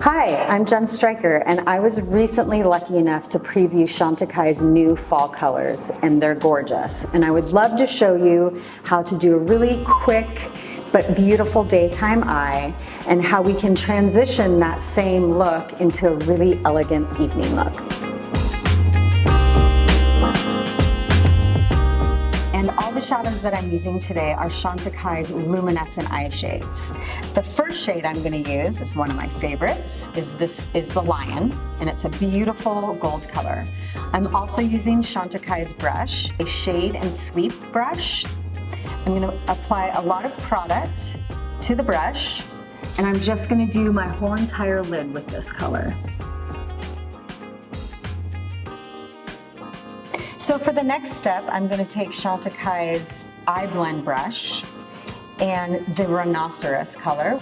Hi, I'm Jen Stryker, and I was recently lucky enough to preview Chantecaille's new fall colors, and they're gorgeous. And I would love to show you how to do a really quick but beautiful daytime eye, and how we can transition that same look into a really elegant evening look. And all the shadows that I'm using today are Chantecaille's Luminescent Eye Shades. The first shade I'm going to use is one of my favorites, is the Lion, and it's a beautiful gold color. I'm also using Chantecaille's brush, a shade and sweep brush. I'm going to apply a lot of product to the brush, and I'm just going to do my whole entire lid with this color. So for the next step, I'm going to take Chantecaille's eye blend brush and the rhinoceros color,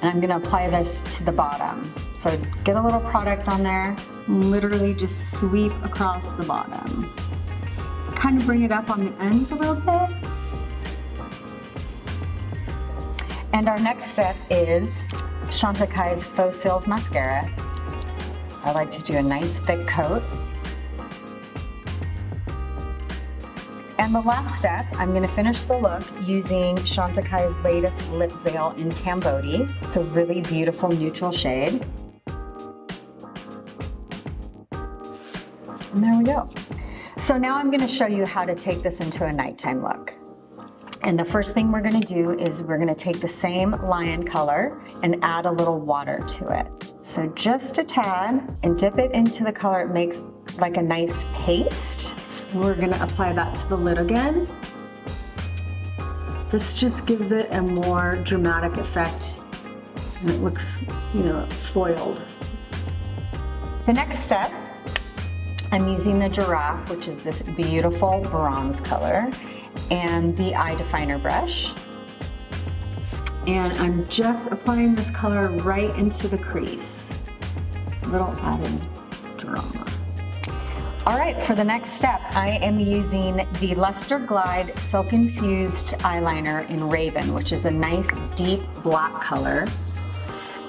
and I'm going to apply this to the bottom. So get a little product on there, literally just sweep across the bottom. Kind of bring it up on the ends a little bit. And our next step is Chantecaille's Faux Cils Mascara. I like to do a nice thick coat. And the last step, I'm going to finish the look using Chantecaille's latest lip veil in Tamboti. It's a really beautiful neutral shade. And there we go. So now I'm going to show you how to take this into a nighttime look. And the first thing we're going to do is we're going to take the same lion color and add a little water to it. So just a tad, and dip it into the color. It makes like a nice paste. We're going to apply that to the lid again. This just gives it a more dramatic effect, and it looks, foiled. The next step, I'm using the Giraffe, which is this beautiful bronze color, and the eye definer brush. And I'm just applying this color right into the crease. Little added drama. All right, for the next step, I am using the Luster Glide Silk Infused Eyeliner in Raven, which is a nice deep black color.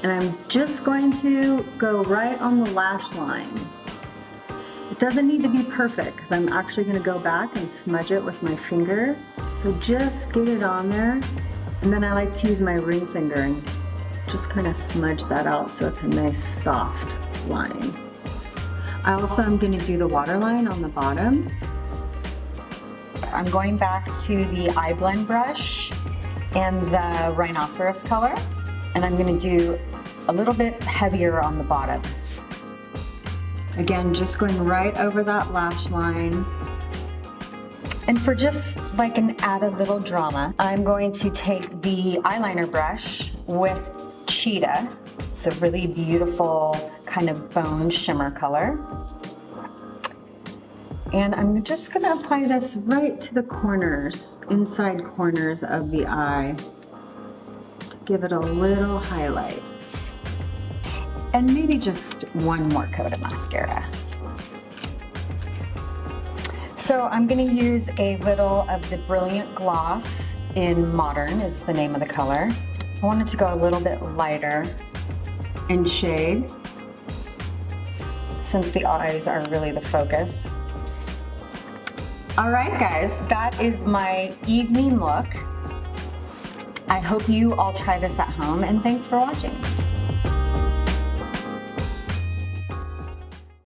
And I'm just going to go right on the lash line. It doesn't need to be perfect, because I'm actually going to go back and smudge it with my finger. So just get it on there. And then I like to use my ring finger and just kind of smudge that out so it's a nice soft line. I also am going to do the waterline on the bottom. I'm going back to the eye blend brush and the rhinoceros color, and I'm going to do a little bit heavier on the bottom. Again, just going right over that lash line. And for just like an added little drama, I'm going to take the eyeliner brush with Cheetah. It's a really beautiful kind of bone shimmer color. And I'm just going to apply this right to the corners, inside corners of the eye, to give it a little highlight. And maybe just one more coat of mascara. So I'm going to use a little of the Brilliant Gloss in Modern is the name of the color. I want it to go a little bit lighter in shade, since the eyes are really the focus. All right, guys, that is my evening look. I hope you all try this at home, and thanks for watching.